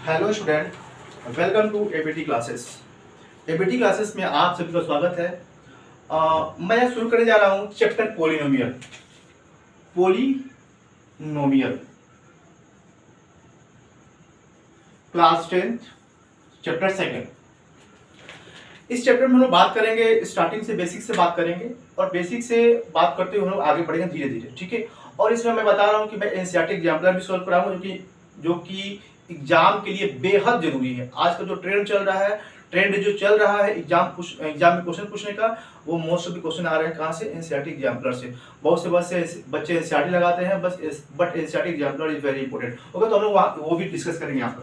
Hello student, welcome to ABT classes. ABT classes में आप सभी का स्वागत है। मैं शुरू करने जा रहा हूँ chapter polynomial. Polynomial class 10 chapter second. इस चैप्टर में हम लोग बात करेंगे, स्टार्टिंग से बेसिक से बात करेंगे और बेसिक से बात करते हुए हम लोग आगे बढ़ेंगे धीरे धीरे, ठीक है। और इसमें मैं बता रहा हूँ कि मैं एनसीईआरटी एग्जाम्पलर भी सॉल्व कराऊंगा जो कि एग्जाम के लिए बेहद जरूरी है। आज का जो ट्रेंड चल रहा है, एग्जाम में क्वेश्चन पूछने का, वो मोस्ट ऑफ द क्वेश्चन आ रहे हैं कहाँ से? एनसीईआरटी एग्जाम्पलर से। बहुत से बच्चे एनसीईआरटी लगाते हैं but NCERT exemplar is very important. Okay, तो हम लोग वो भी डिस्कस करेंगे यहाँ पर।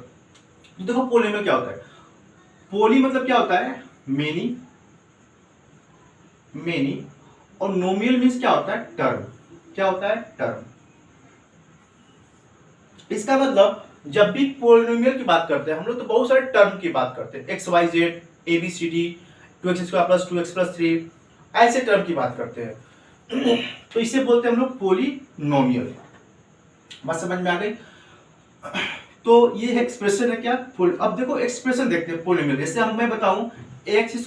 तो देखो पोलिनोमियल क्या होता है। पोली मतलब क्या होता है? मेनी और नोमियल मीन्स क्या होता है? टर्म। क्या होता है? टर्म। इसका मतलब जब भी पोलिनोमियल की बात करते हैं हम लोग तो बहुत सारे टर्म की बात करते हैं। X Y Z, A B C D, 2x² + 2x + 3, ऐसे टर्म की बात करते हैं। तो इसे बोलते हैं हम लोग पोलिनोमियल। बात समझ में आ गई? तो ये एक्सप्रेशन है क्या? अब देखो एक्सप्रेशन देखते हैं पोलिनोमियल। जैसे मैं बताऊं x²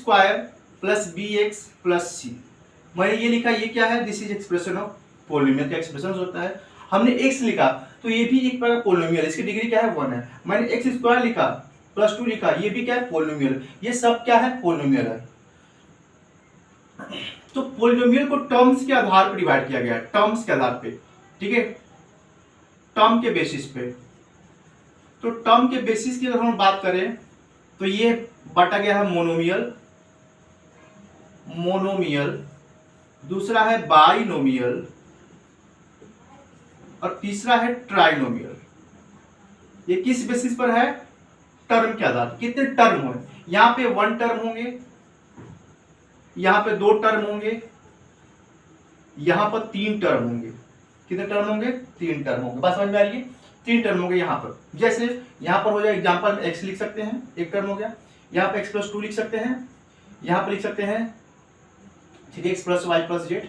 + bx + c, मैंने ये लिखा, ये क्या है? This is expression of polynomial. का एक्सप्रेशन होता है। हमने x लिखा तो ये भी एक प्रकार का पोलिनोमियल, इसकी डिग्री क्या है? 1 है। मैंने x² लिखा +2 लिखा, ये भी क्या है? पोलिनोमियल। ये सब क्या है? पोलिनोमियल है। तो पोलिनोमियल को टर्म्स के आधार पर डिवाइड किया गया है, टर्म्स के आधार पे, ठीक है, टर्म के बेसिस पे। तो टर्म के बेसिस की अगर हम बात करें तो ये बांटा गया है मोनोमियल, दूसरा है बाइनोमियल और तीसरा है ट्राइनोमियल। ये किस बेसिस पर है? टर्म के आधार। कितने टर्म होंगे? यहां पे 1 टर्म होंगे, यहां पे 2 टर्म होंगे, यहां पर 3 टर्म होंगे। कितने टर्म होंगे? 3 टर्म होंगे। बात समझ में आ रही है? 3 टर्म होंगे यहां पर। जैसे यहां पर हो जाए एग्जांपल में x लिख सकते हैं, एक टर्म हो गया। यहां पे x + 2 लिख सकते हैं, यहां पर लिख सकते हैं 3x + y + z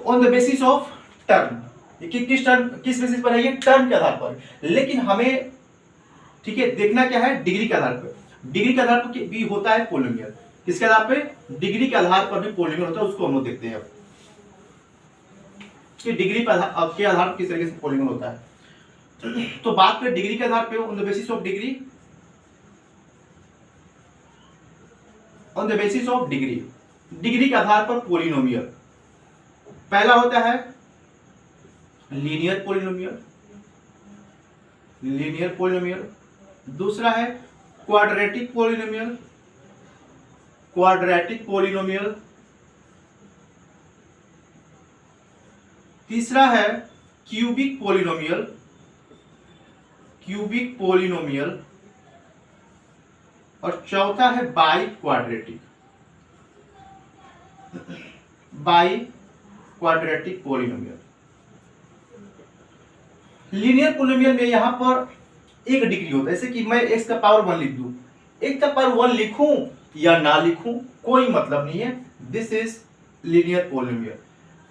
on the basis of term. किस बेसिस पर है? ये टर्म के आधार पर। लेकिन हमें, ठीक है, देखना क्या है? डिग्री के आधार पर। डिग्री के आधार पर भी होता है पोलिनोमियल। किसके आधार पे? डिग्री के आधार पर भी पोलिनोमियल होता है। उसको हम लोग देखते हैं अब कि डिग्री के आधार पर किस तरीके से पोलिनोमियल होता है। तो बात करें डिग्री के आधार पे, on the basis of degree, degree के आधार पर पोलिनोमियल। पहला होता है लीनियर पोलिनोमियल, दूसरा है क्वाड्रेटिक पोलिनोमियल, तीसरा है क्यूबिक पोलिनोमियल और चौथा है by quadratic polynomial. Linear polynomial में यहां पर एक डिग्री होता है। जैसे कि मैं x का पावर 1 लिख दूं, x का पावर 1 लिखूं या ना लिखूं कोई मतलब नहीं है। This is linear polynomial.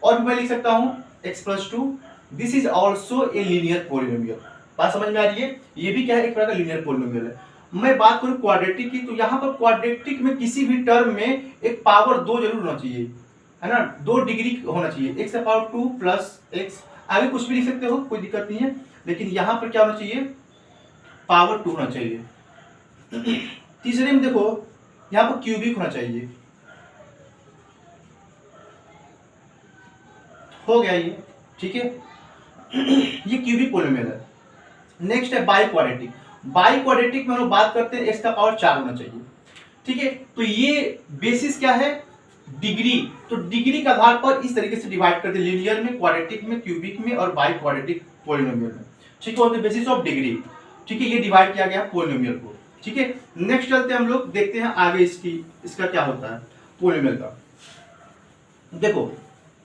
और मैं लिख सकता हूं x + 2, this is also a linear polynomial. बात समझ में आ रही है? ये भी क्या है? एक प्रकार का लीनियर पोलिनोमियल है। मैं बात करूं क्वाड्रेटिक की, तो यहां पर क्वाड्रेटिक में किसी भी टर्म में एक पावर 2 जरूर होना चाहिए, है ना? 2 डिग्री होना चाहिए। x का पावर 2 + x, आगे कुछ भी लिख सकते हो, कोई दिक्कत नहीं है। लेकिन यहां पर क्या होना चाहिए? पावर 2 होना चाहिए। तीसरे में देखो यहां पर क्यूबिक होना चाहिए। हो गया ये, ठीक है। ये क्यूबिक पोलिनोमियल है। नेक्स्ट है बाई क्वाड्रेटिक में हम लोग बात करते हैं x का पावर 4 होना चाहिए, ठीक है। तो ये बेसिस क्या है? डिग्री। तो डिग्री के आधार पर इस तरीके से डिवाइड करते हैं, लीनियर में, क्वाड्रेटिक में, क्यूबिक में और बाई क्वाड्रेटिक पोलिनोमियल में, ठीक है, on the basis of degree, ठीक है। ये डिवाइड किया गया पोलिनोमियल को, ठीक है। नेक्स्ट चलते हैं हम लोग, देखते हैं आगे इसका क्या होता है पोलिनोमियल का। देखो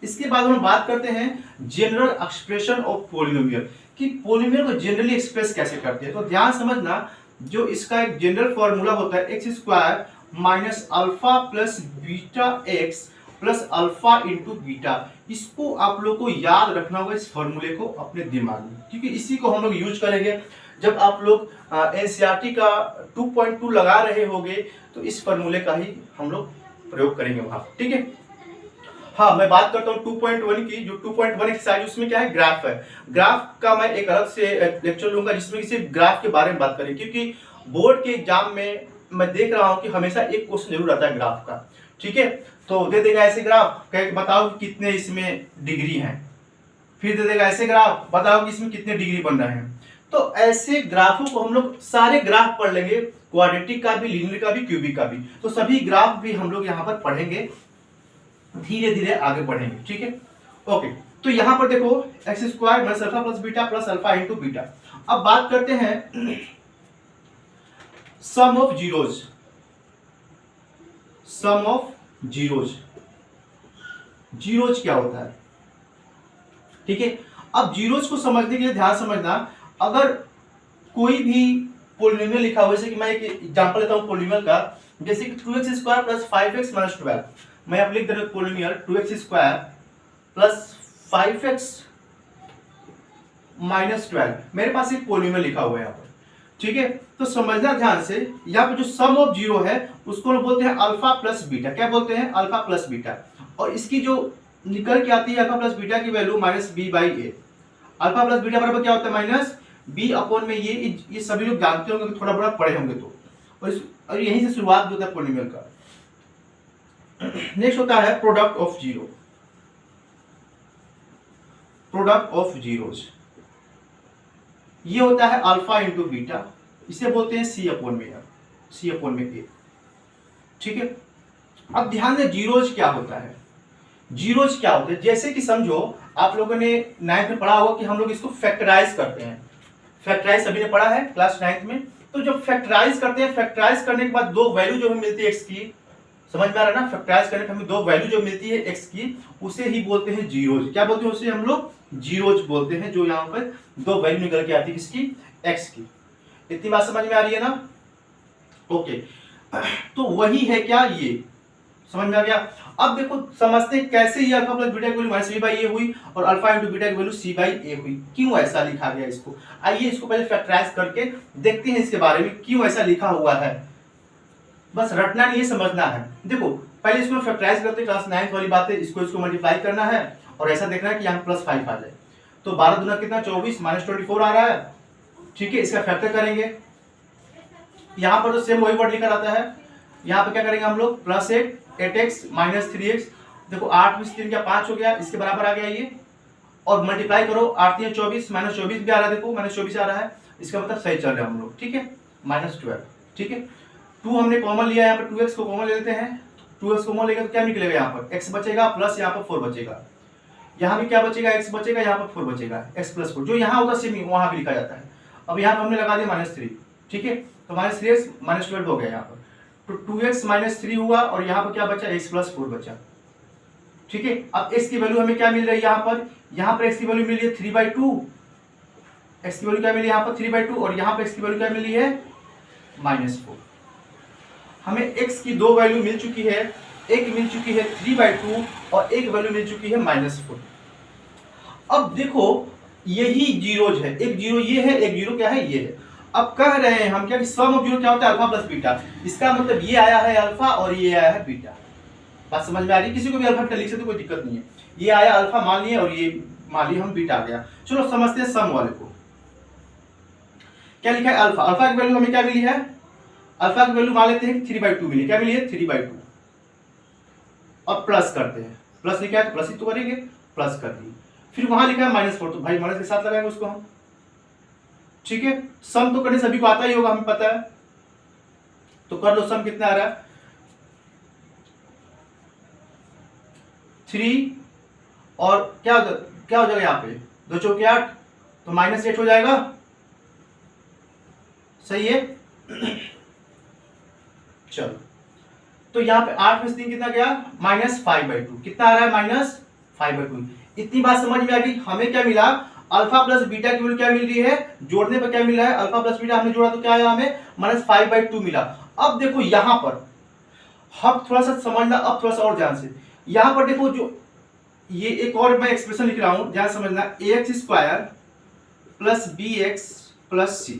इसके बाद हम बात करते हैं जनरल एक्सप्रेशन ऑफ पोलिनोमियल, कि पोलिनोमियल को जनरली एक्सप्रेस कैसे करते हैं। तो ध्यान समझना, जो इसका एक जनरल फॉर्मूला होता है x² - α + βx + α × बीटा, इसको आप लोग को याद रखना होगा, इस फॉर्मूले को अपने दिमाग में, क्योंकि इसी को हम लोग यूज करेंगे जब आप लोग एनसीईआरटी का 2.2 लगा रहे होंगे तो इस फॉर्मूले का ही हम लोग प्रयोग करेंगे वहां, ठीक है। हाँ, मैं बात करता हूँ 2.1 की। जो 2.1 एक्सरसाइज उसमें क्या है, ग्राफ है। ग्राफ का मैं एक अलग से लेक्चर लूंगा जिसमें सिर्फ ग्राफ के बारे में बात करें, क्योंकि बोर्ड के एग्जाम में मैं देख रहा हूँ कि हमेशा एक क्वेश्चन जरूर आता है ग्राफ का, ठीक है। तो दे देगा ऐसे ग्राफ, कह बताओ कितने इसमें डिग्री हैं, फिर दे देगा ऐसे ग्राफ, बताओ कि इसमें कितने डिग्री बन रहे हैं। तो ऐसे ग्राफों को हम लोग सारे ग्राफ पढ़ लेंगे, क्वाड्रेटिक का भी, लीनियर का भी, क्यूबिक का भी। तो सभी ग्राफ भी हम लोग यहाँ पर पढ़ेंगे, धीरे धीरे आगे बढ़ेंगे, ठीक है। ओके, तो यहाँ पर देखो x square minus alpha plus beta plus alpha into beta. अब बात करते हैं sum of zeros. Sum of zeros, zeros क्या होता है, ठीक है। अब जीरोज को समझने के लिए ध्यान समझना, अगर कोई भी पोलिनोमियल लिखा हो, जैसे कि मैं एक एग्जांपल लेता हूं पोलिनोमियल का, जैसे कि 2x square plus 5x minus 12। मैं अब लिख दे रहा हूं polynomial 2x square plus 5x minus 12। मेरे पास एक पोलिनोमियल लिखा हुआ है यहाँ पर, ठीक है। तो समझना ध्यान से, यहाँ पर जो सम ऑफ जीरो है उसको हम बोलते हैं अल्फा प्लस बीटा। क्या बोलते हैं, अल्फा प्लस बीटा। और इसकी जो निकल के आती है अल्फा प्लस बीटा की value minus B by A. Alpha plus beta बराबर क्या होता है, माइनस बी अपॉन में ये सभी लोग जानते होंगे, थोड़ा बड़ा पढ़े होंगे तो। और यहीं से शुरुआत होता है पोलिनोमियल का। नेक्स्ट होता है product of zero. Product of zeros, ये होता है अल्फा इंटू बीटा, इसे बोलते हैं सी अपॉन में सी अपॉन में ए, ठीक है। अब ध्यान दें जीरोज क्या होता है। जीरोज क्या होते हैं, जैसे कि समझो आप लोगों ने 9th में पढ़ा होगा कि हम लोग इसको फैक्टराइज करते हैं। फैक्टराइज सभी ने पढ़ा है क्लास 9th में। तो जब फैक्टराइज करते हैं, फैक्टराइज करने के बाद दो वैल्यू जो हमें मिलती है एक्स की, समझ में आ रहा है ना, फैक्टराइज करने पर हमें दो वैल्यू जो मिलती है एक्स की, उसे ही बोलते हैं जीरोज। क्या बोलते हैं उसे, हम लोग जीरोज बोलते हैं, जो यहाँ पर दो वैल्यू निकल के आती है किसकी, एक्स की। इतनी बात समझ में आ रही है ना, ओके। तो वही है क्या, ये समझ में आ गया। अब देखो समझते हैं कैसे ये अल्फा प्लस बीटा की वैल्यू माइनस बी बाई ए हुई और अल्फा इंटू बीटा की वैल्यू सी बाई ए हुई। क्यों ऐसा लिखा गया इसको, आइए इसको पहले फैक्टराइज करके देखते हैं इसके बारे में, क्यों ऐसा लिखा हुआ है। बस रटना नहीं है, समझना है। देखो पहले इसको फैक्टराइज करते हैं, क्लास 9th वाली बात है, इसको मल्टीप्लाई करना है और ऐसा देखना है कि यहाँ प्लस 5 आ जाए। तो 12 दूना कितना, 24 माइनस 24 आ रहा है, ठीक है। इसका फैक्टर करेंगे, यहाँ पर तो सेम वही वर्ड लिखा रहता है। यहाँ पर क्या करेंगे हम लोग, प्लस 8x माइनस 3x। देखो 8 में 3 क्या 5 हो गया, इसके बराबर आ गया ये, और मल्टीप्लाई करो 8 3 24, माइनस 24 भी आ रहा है, देखो माइनस 24 आ रहा है, इसका मतलब सही चल रहे हैं हम लोग, ठीक है। माइनस 12, ठीक है। 2 हमने कॉमन लिया, यहाँ पर 2x को कॉमन ले लेते हैं। 2x कॉमन लेगा तो क्या निकलेगा, यहाँ पर x बचेगा प्लस यहाँ पर 4 बचेगा। यहाँ भी क्या बचेगा, x बचेगा, यहाँ पर 4 बचेगा, x प्लस 4 जो यहाँ होता है सेम वहाँ भी लिखा जाता है। अब यहाँ पर हमने लगा दिया माइनस 3, ठीक है। तो माइनस 3x माइनस 12 हो गया यहाँ पर। तो 2x माइनस 3 हुआ और यहाँ पर क्या बचा, x प्लस 4 बचा, ठीक है। अब x की वैल्यू हमें क्या मिल रही है, यहाँ पर x की वैल्यू मिली है 3/2। x की वैल्यू क्या मिली यहाँ पर 3/2 और यहाँ पर x की वैल्यू क्या मिली है, -4। हमें x की दो वैल्यू मिल चुकी है, एक मिल चुकी है 3/2 और एक वैल्यू मिल चुकी है -4। अब देखो यही जीरोज है, एक जीरो ये है, एक जीरो क्या है, ये है। अब कह रहे हैं हम क्या कि सम ऑफ जीरो क्या होता है, अल्फा प्लस बीटा। इसका मतलब ये आया है अल्फा और ये आया है बीटा। बात समझ में आ रही है, किसी को भी अल्फा बीटा लिख सकते, कोई दिक्कत नहीं है। ये आया अल्फा मान लिए और ये मान लिए हम बीटा आ गया। चलो समझते हैं सम वाले को। क्या लिखा है, अल्फा। अल्फा की वैल्यू हमें क्या मिली है, अल्फा की वैल्यू मान लेते हैं 3/2 मिली। क्या मिली है, 3/2। अब प्लस करते हैं, प्लस लिखा है तो प्लस ही तो करेंगे, प्लस कर दिए। फिर वहां लिखा है -4, तो भाई माइनस के साथ लगाएंगे उसको हम, ठीक है। सम तो करने सभी को आता ही होगा, हमें पता है। तो कर लो, सम कितना आ रहा है 3 और क्या हो जाएगा यहाँ पे 2 चौके 8, तो -8 हो जाएगा, सही है। चलो तो यहाँ पे 8 में से 3 कितना गया, -5/2। कितना आ रहा है, -5/2। इतनी बात समझ में आ गई। हमें क्या मिला, अल्फा प्लस बीटा की वैल्यू क्या मिल रही है, जोड़ने पर क्या मिल रहा है, अल्फा प्लस बीटा हमने जोड़ा तो क्या आया, हमें -5/2 मिला। अब देखो यहां पर हम थोड़ा सा समझना, अब थोड़ा सा और ध्यान से। यहां पर देखो जो ये एक और मैं एक्सप्रेशन लिख रहा हूं, ध्यान समझना, ax² + bx प्लस सी,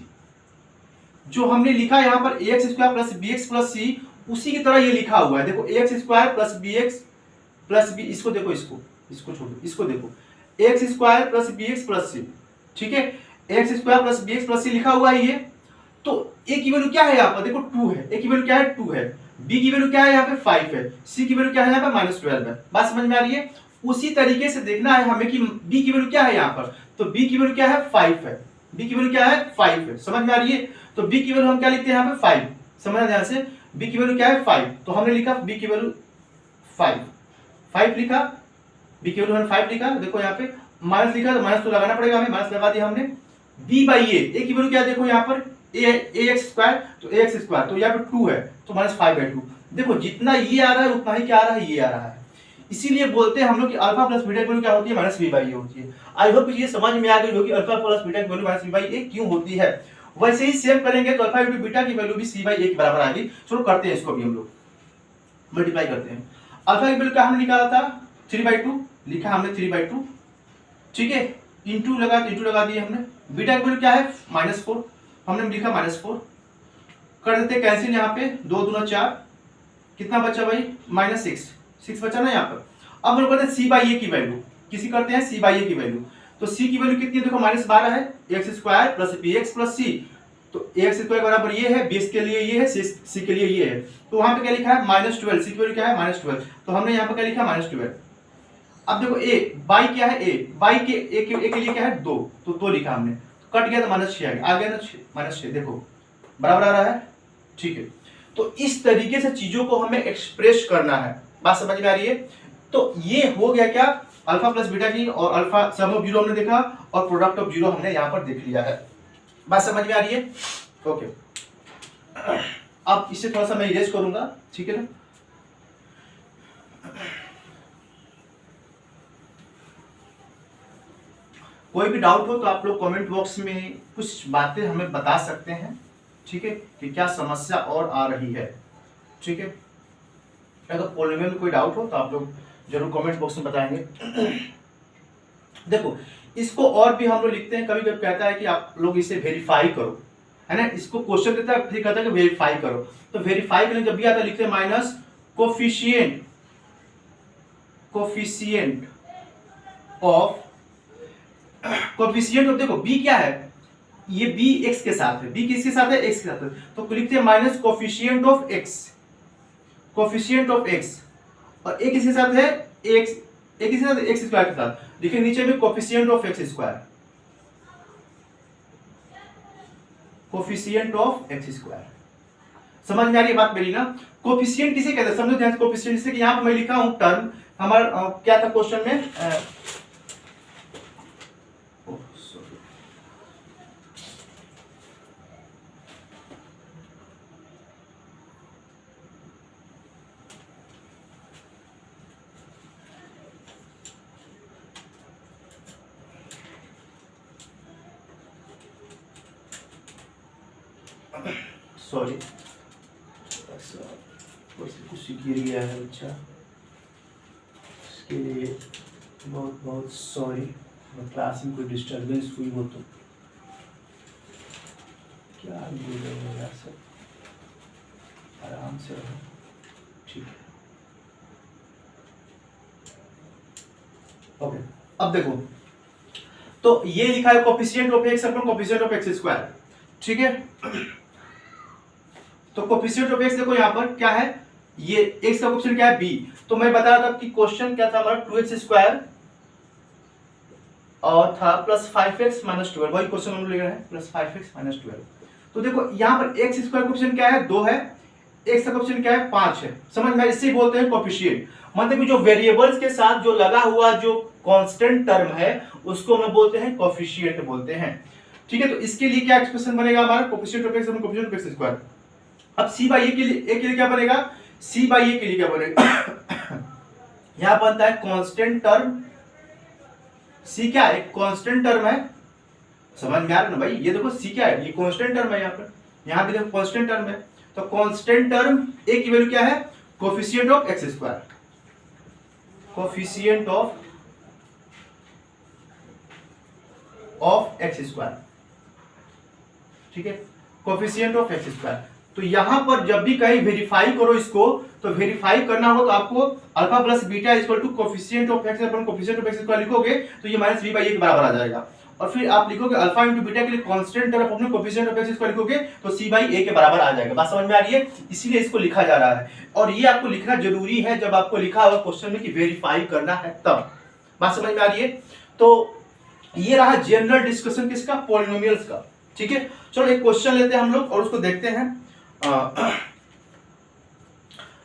जो हमने लिखा है यहाँ पर a x square plus b x plus c, उसी की तरह ये लिखा हुआ है। देखो a x square plus b x plus b, इसको देखो, इसको छोड़ो, इसको देखो, a x square plus b x plus c, ठीक है, a x square plus b x plus c लिखा हुआ है ये। तो ए की वैल्यू क्या है यहाँ पर, देखो 2 है, ए की वैल्यू क्या है 2 है, बी की वैल्यू क्या है यहाँ पे 5 है, सी की वैल्यू क्या है यहाँ पे -12 है। बात समझ में आ रही है? उसी तरीके से देखना है हमें कि बी की वैल्यू क्या है यहाँ पर, तो बी की वैल्यू क्या है 5 है, बी की वैल्यू क्या है 5 है, समझ में आ रही है? तो बी की वैल्यू हम क्या लिखते हैं यहाँ पे 5, समझना ध्यान से, बी की वैल्यू क्या है 5, तो हमने लिखा बी की वैल्यू 5 लिखा, बी की वैल्यू हमने 5 लिखा। देखो यहाँ पे माइनस लिखा तो माइनस तो लगाना पड़ेगा हमें, माइनस लगा दिया हमने। बी बाई ए की वैल्यू क्या है, देखो यहाँ पर ए एक्स स्क्वायर, तो ए एक्स स्क्वायर तो यहाँ पे 2 है तो -5/2। देखो जितना ये आ रहा है उतना ही क्या आ रहा है, ये आ रहा है। इसीलिए बोलते हैं हम लोग कि अल्फा प्लस बीटा की वैल्यू क्या होती है, -b/a होती है। आई होप ये समझ में आ गई होगी अल्फा प्लस बीटा की वैल्यू -b/a क्यों होती है। वैसे ही सेम करेंगे तो अल्फा इंटू बीटा की वैल्यू भी c/a के बराबर आ गई। चलो करते हैं इसको भी, हम लोग मल्टीप्लाई करते हैं। अल्फा की वैल्यू क्या हमने निकाला था 3/2, लिखा हमने 3/2, ठीक है, इंटू लगा दिए हमने। बीटा की वैल्यू क्या है -4, हमने लिखा -4, कर देते कैंसिल, यहाँ पे 2 दूना 4, कितना बचा भाई -6 बचा ना यहाँ पर। अब हम करते हैं c/a की वैल्यू, किसी करते हैं c/a की वैल्यू, तो c की वैल्यू कितनी है, देखो -12 है, x square plus b x plus c, तो एक्स स्क्वायर बराबर ये है, बी के लिए ये है, सी के लिए ये है, तो वहां पे क्या लिखा है -12, सी की वैल्यू क्या है -12, तो हमने यहाँ पर क्या लिखा -12। अब देखो ए बाई क्या है, ए बाई के ए के लिए क्या है 2, तो 2 लिखा हमने, कट गया तो -6 आ गया ना, -6 देखो बराबर आ रहा है, ठीक है। तो इस तरीके से चीजों को हमें एक्सप्रेस करना है, बात समझ में आ रही है? तो ये हो गया क्या, अल्फा प्लस बीटा की, और अल्फा सम ऑफ जीरो हमने देखा और प्रोडक्ट ऑफ जीरो हमने यहाँ पर देख लिया है। बात समझ में आ रही है? ओके, अब इससे थोड़ा सा मैं इरेज करूंगा, ठीक है ना। कोई भी डाउट हो तो आप लोग कमेंट बॉक्स में कुछ बातें हमें बता सकते हैं, ठीक है, कि क्या समस्या और आ रही है, ठीक है। अगर पॉलिनोमियल में कोई डाउट हो तो आप लोग जरूर कमेंट बॉक्स में बताएंगे। देखो इसको और भी हम लोग लिखते हैं, कभी कभी कहता है कि आप लोग इसे वेरीफाई करो, है ना, इसको क्वेश्चन देता है फिर कहता है कि वेरीफाई करो, तो वेरीफाई करने जब भी आता है लिखते हैं माइनस कोफिशिएंट ऑफ देखो b क्या है, ये b x के साथ है, b किसके साथ है, x के साथ है, तो लिखते हैं माइनस कोफिशिएंट ऑफ x, और a किसके साथ है, x, a किसके साथ, x स्क्वायर के साथ, देखिए नीचे में coefficient of x square, coefficient of x square. समझ में आ रही है बात मेरी ना? कोफिशिएंट किसे कहते हैं, समझो ध्यान से। कोफिशिएंट जैसे कि यहाँ पर मैं लिखा हूं टर्म, हमारा क्या था क्वेश्चन में, सॉरी कुछ गिर गया है बच्चा, इसके लिए बहुत बहुत सॉरी। क्लास में कोई डिस्टर्बेंस हुई हो तो क्या बोलेगा, सब आराम से रहो, ठीक है। ओके, अब देखो तो ये लिखा है coefficient of x upon coefficient of x square, ठीक है। तो कोफिशिएंट ऑफ x देखो यहाँ पर क्या है, ये x का कोफिशिएंट क्या है b, तो मैं बता रहा था कि क्वेश्चन क्या था हमारा 2x स्क्वायर और था प्लस 5x - 12, वही क्वेश्चन हम लोग ले रहे हैं प्लस 5x - 12। तो देखो यहाँ पर x स्क्वायर कोफिशिएंट क्या है 2 है, x का कोफिशिएंट क्या है 5 है, समझ में, इससे बोलते हैं कोफिशिएंट, मतलब कि जो वेरिएबल्स के साथ जो लगा हुआ जो कांस्टेंट टर्म है उसको हम बोलते हैं कोफिशिएंट बोलते हैं, ठीक है। तो इसके लिए क्या एक्सप्रेशन बनेगा हमारा, coefficient of x upon coefficient of x square. अब c/a के लिए क्या बनेगा, c/a के लिए क्या बनेगा यहां बनता है कांस्टेंट टर्म, c क्या है, कांस्टेंट टर्म है, समझ में आ रहा है ना भाई, ये देखो c क्या है, ये कांस्टेंट टर्म है, यहाँ पे देखो कांस्टेंट टर्म है, तो कांस्टेंट टर्म a की वैल्यू क्या है, coefficient of x square, coefficient of x square, ठीक है, कोफिशिएंट ऑफ एक्स स्क्वायर। तो यहाँ पर जब भी कहीं वेरीफाई करो इसको, तो वेरीफाई करना हो तो आपको alpha plus beta equal to coefficient of X upon coefficient of x square लिखोगे तो ये माइनस v बाई ए के बराबर आ जाएगा। और फिर आप लिखोगे अल्फा इंटू बीटा के लिए कांस्टेंट तरफ अपने कोफिशिएंट ऑफ एक्स स्क्वायर लिखोगे तो c बाई ए के बराबर आ जाएगा। बात समझ में आ रही है? इसीलिए इसको लिखा जा रहा है, और ये आपको लिखना जरूरी है जब आपको लिखा होगा क्वेश्चन में कि वेरीफाई करना है तब। बात समझ में आ रही है? तो ये रहा जनरल डिस्कशन किसका, पॉलिनोमियल्स का। ठीक है, चलो एक क्वेश्चन लेते हैं हम लोग और उसको देखते हैं।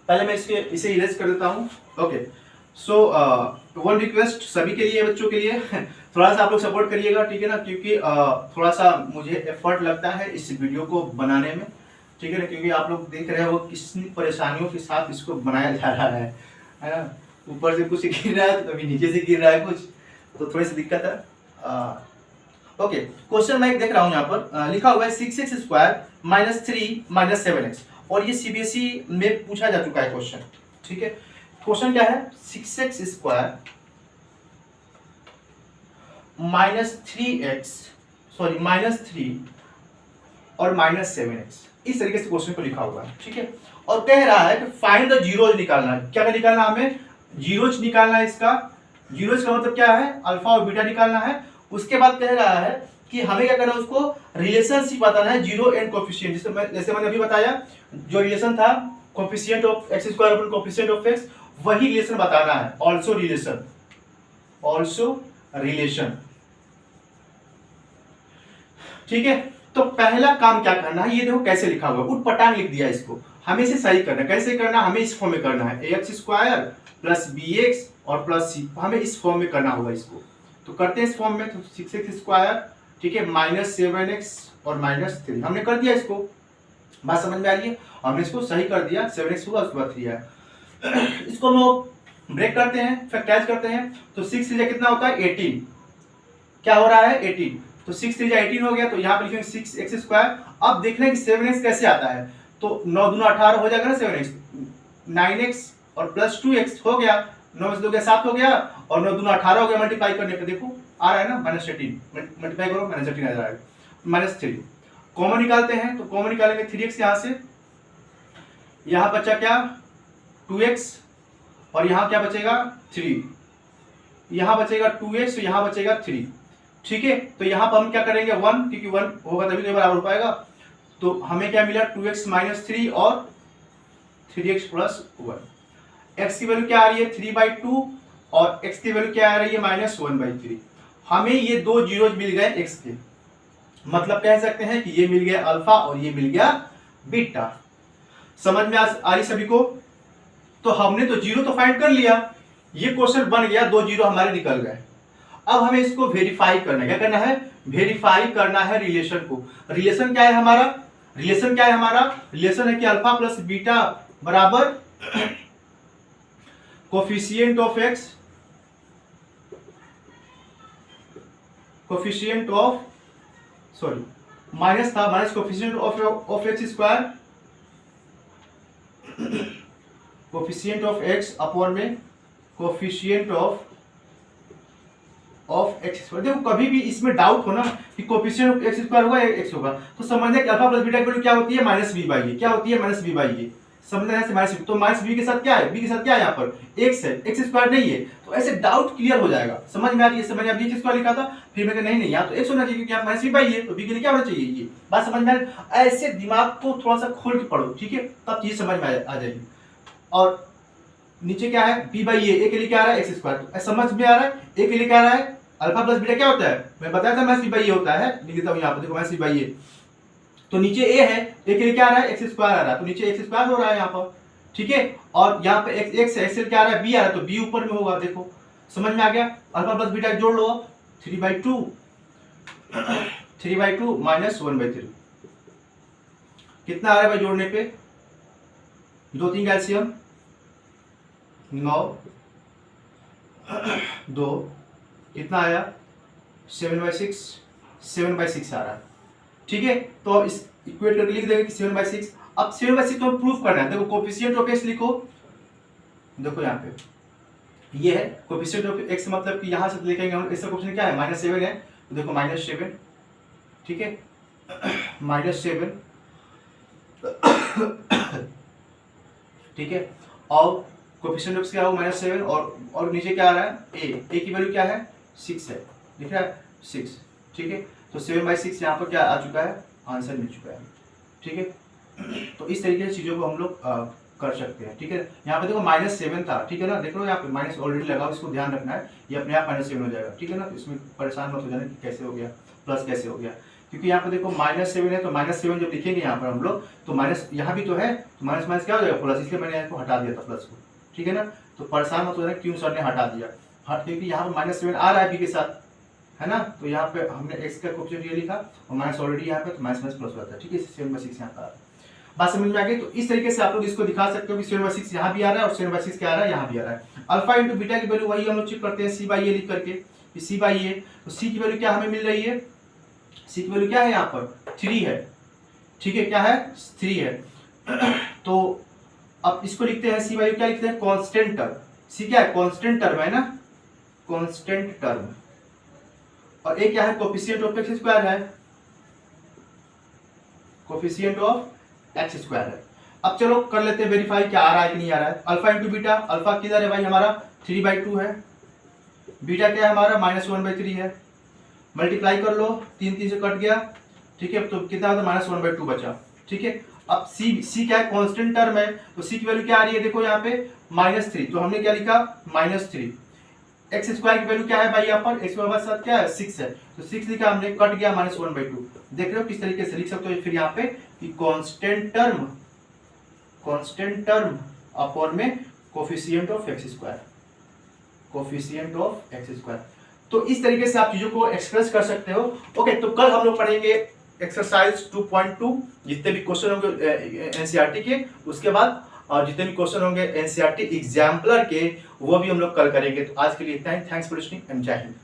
पहले मैं इसे इरेज कर देता हूं। ओके, सो वन रिक्वेस्ट सभी के लिए, बच्चों के लिए थोड़ा सा आप लोग सपोर्ट करिएगा, ठीक है ना, क्योंकि थोड़ा सा मुझे एफर्ट लगता है इस वीडियो को बनाने में, ठीक है ना, क्योंकि आप लोग देख रहे हो कितनी परेशानियों के साथ इसको बनाया जा रहा है ना। ऊपर से कुछ गिर रहा है, कभी नीचे से गिर रहा है कुछ, तो थोड़ी सी दिक्कत है। ओके, क्वेश्चन मैं देख रहा हूँ यहाँ पर लिखा हुआ है 6x square minus 3 minus 7x, और ये सीबीएसई में पूछा जा चुका है क्वेश्चन। ठीक है, क्वेश्चन क्या है, 6x square minus 3x sorry minus 3 और माइनस 7x, इस तरीके से क्वेश्चन को लिखा हुआ है। ठीक है, और कह रहा है कि फाइंड द जीरोज निकालना है। क्या निकालना, हमें जीरोज निकालना है। इसका जीरोज का मतलब क्या है, अल्फा और बीटा निकालना है। उसके बाद कह रहा है कि हमें क्या करना है, उसको रिलेशनशिप बताना है जीरो एंड कोफिशिएंट। जैसे मैंने अभी बताया, जो रिलेशन था coefficient of x square upon coefficient of x, वही रिलेशन बताना है। Also relation. ठीक है, तो पहला काम क्या करना है, ये देखो कैसे लिखा हुआ है, उटपटांग लिख दिया इसको। हमें इसे सही करना है। कैसे करना, हमें इस फॉर्म में करना है, x square plus b x और प्लस सी, हमें इस फॉर्म में करना होगा इसको। तो करते हैं इस फॉर्म में, तो 6x स्क्वायर, ठीक है, माइनस 7x और माइनस 3, हमने कर दिया इसको। बात समझ में आ रही है? हमने इसको सही कर दिया, 7x हुआ, उसके बाद 3 आया। इसको हम लोग ब्रेक करते हैं, फैक्टराइज करते हैं, तो 6 3 कितना होता है, 18। क्या हो रहा है, 18। तो 6 3 18 हो गया, तो यहाँ पे लिखेंगे 6x स्क्वायर। अब देखना है कि 7x कैसे आता है, तो 9 दूना 18 हो जाएगा ना, 7x 9x और प्लस 2x हो गया, 9 से 2 गया 7 हो गया, और 9 दूना 18 हो गया। मल्टीप्लाई करने पे देखो आ रहा है ना, माइनस 18, मल्टीप्लाई करो माइनस 18 आ रहा है, माइनस 3। कॉमन निकालते हैं, तो कॉमन निकालेंगे 3x यहाँ से, यहाँ बचा क्या 2x, और यहाँ क्या बचेगा 3, यहाँ बचेगा 2x, तो यहाँ बचेगा 3। ठीक है, तो यहाँ पर हम क्या करेंगे 1, क्योंकि 1 होगा तभी तो बराबर हो पाएगा। तो हमें क्या मिला 2x माइनस 3 और 3x प्लस 1। x की वैल्यू क्या आ रही है 3/2, और x की वैल्यू क्या आ रही है माइनस 1/3। हमें ये दो जीरोज मिल गए x के, मतलब कह सकते हैं कि ये मिल गया अल्फा और ये मिल गया बीटा। समझ में आ रही सभी को? तो हमने तो जीरो तो फाइंड कर लिया, ये क्वेश्चन बन गया, दो जीरो हमारे निकल गए। अब हमें इसको वेरीफाई करना है। क्या करना है, वेरीफाई करना है रिलेशन को। रिलेशन क्या है हमारा, रिलेशन क्या है हमारा, रिलेशन है कि अल्फा प्लस बीटा बराबर coefficient of x, coefficient of sorry minus था, minus coefficient of x square, coefficient of x upon में कोफिशिएंट ऑफ एक्स स्क्वायर। देखो कभी भी इसमें डाउट हो ना कि कोफिशिएंट ऑफ एक्स स्क्वायर होगा या एक्स होगा, तो समझना कि अल्फा प्लस बीटा की वैल्यू क्या होती है माइनस बी बाई ए। क्या होती है माइनस बी बाई ए, समझना है माइनस। तो माइनस बी के साथ क्या है, बी के साथ क्या है यहाँ पर एक्स है, एक्स स्क्वायर नहीं है, तो ऐसे डाउट क्लियर हो जाएगा। समझ में आ रही है? समझ में बी स्क्वायर लिखा था, फिर मैं नहीं नहीं यहाँ तो एक्स होना चाहिए क्योंकि यहाँ माइनस बी बाई है, तो बी के लिए क्या होना चाहिए, ये बात समझ में आ रही। ऐसे दिमाग को थोड़ा सा खोल के पढ़ो, ठीक है, तब चीज समझ में आ जाएगी। और नीचे क्या है बी बाई ए के लिए क्या आ रहा है एक्स स्क्वायर, तो समझ में आ रहा है। ए के लिए क्या आ रहा है अल्फा प्लस बीटा क्या होता है, मैं बताया था माइनस बी बाई ए होता है, लिख देता हूँ यहाँ पर, देखो माइनस बी बाई ए। तो नीचे ए है, ए के लिए क्या आ रहा है एक्स स्क्वायर आ रहा है, तो नीचे एक्स स्क्वायर हो रहा है यहाँ पर, ठीक है। और यहाँ पे एक्स है, एक्स क्या आ रहा है बी आ रहा है, तो बी ऊपर में होगा। देखो समझ में आ गया, अल्फा प्लस बीटा जोड़ लो, 3/2 माइनस 1/3 कितना आ रहा है भाई जोड़ने पे, 2 3 कैल्शियम 9 2 कितना आया 7/6 7/6 आ रहा है, ठीक है। तो इस इक्वेट करके लिख देंगे कि 7/6। अब 7/6 को प्रूफ करना है। देखो कोफिशिएंट ऑफ एक्स लिखो, देखो यहाँ पे ये है कोफिशिएंट ऑफ एक्स, मतलब कि यहाँ से लिखेंगे हम, इसका कोफिशिएंट क्या है -7 है, तो देखो -7, ठीक है। -7, ठीक है, और कोफिशिएंट ऑफ क्या हो -7 और नीचे क्या आ रहा है ए की वैल्यू क्या है 6 है, दिख रहा है 6, ठीक है। तो 7/6 यहाँ पर क्या आ चुका है, आंसर मिल चुका है, ठीक है। तो इस तरीके से चीज़ों को हम लोग कर सकते हैं, ठीक है। यहाँ पे देखो -7 था, ठीक है ना, देख लो यहाँ पे माइनस ऑलरेडी लगा, इसको ध्यान रखना है, ये अपने आप -7 हो जाएगा, ठीक है ना। तो इसमें परेशान मत हो जाना कि कैसे हो गया, प्लस कैसे हो गया, क्योंकि यहाँ पे देखो -7 है, तो -7 जब लिखेंगे यहाँ पर हम लोग तो माइनस यहाँ भी तो है, तो माइनस माइनस क्या हो जाएगा प्लस, इसलिए मैंने यहाँ को हटा दिया था प्लस को, ठीक है ना। तो परेशान मत हो जाना क्यों सर ने हटा दिया, क्योंकि यहाँ पर -7 आ रहा है बी के साथ, है ना। तो यहाँ पे हमने एक्स का कोफिशिएंट ये लिखा और माइनस ऑलरेडी यहाँ पे, तो माइनस प्लस हो जाता है, ठीक है। 7/6 यहाँ पर आ रहा है, बात समझ में आ गई। तो इस तरीके से आप लोग इसको दिखा सकते हो कि 7/6 यहाँ भी आ रहा है और 7/6 क्या आ रहा है, यहाँ भी आ रहा है। अल्फा इंटू बीटा की वैल्यू वही हम लोग चेक करते हैं C/A लिख करके, C/A, तो C की वैल्यू क्या हमें मिल रही है, C की वैल्यू क्या है यहाँ पर 3 है, ठीक है, क्या है 3 है। तो अब इसको लिखते हैं C/A क्या लिखते हैं, कांस्टेंट टर्म, C क्या है कांस्टेंट टर्म है ना, कांस्टेंट टर्म, और A क्या है कोफिशिएंट ऑफ एक्स स्क्वायर है, कोफिशिएंट ऑफ एक्स स्क्वायर है। अब चलो कर लेते हैं वेरीफाई क्या आ रहा है कि नहीं आ रहा है। अल्फा इंटू बीटा, अल्फा किधर है भाई हमारा 3/2 है, बीटा क्या है हमारा -1/3 है, मल्टीप्लाई कर लो, 3 से कट गया, ठीक है, तो कितना होता है -1/2 बचा, ठीक है। अब सी क्या है कांस्टेंट टर्म है, तो सी की वैल्यू क्या आ रही है, देखो यहाँ पे -3, तो हमने क्या लिखा -3, एक्स स्क्वायर की वैल्यू क्या है भाई यहाँ पर, एक्स स्क्वायर के साथ क्या है 6 है, तो 6 लिखा हमने, कट गया -1/2, देख रहे हो किस तरीके से लिख सकते हो फिर यहाँ पे कि कांस्टेंट टर्म अपॉन में coefficient of x square, coefficient of x square. तो इस तरीके से आप चीजों को एक्सप्रेस कर सकते हो। ओके, तो कल हम लोग पढ़ेंगे एक्सरसाइज 2.2, जितने भी क्वेश्चन होंगे एनसीईआरटी के, उसके बाद और जितने भी क्वेश्चन होंगे एनसीईआरटी एग्जाम्पलर के, वो भी हम लोग कल करेंगे। तो आज के लिए इतना ही, थैंक्स फॉर लिसनिंग एंड जय हिंद।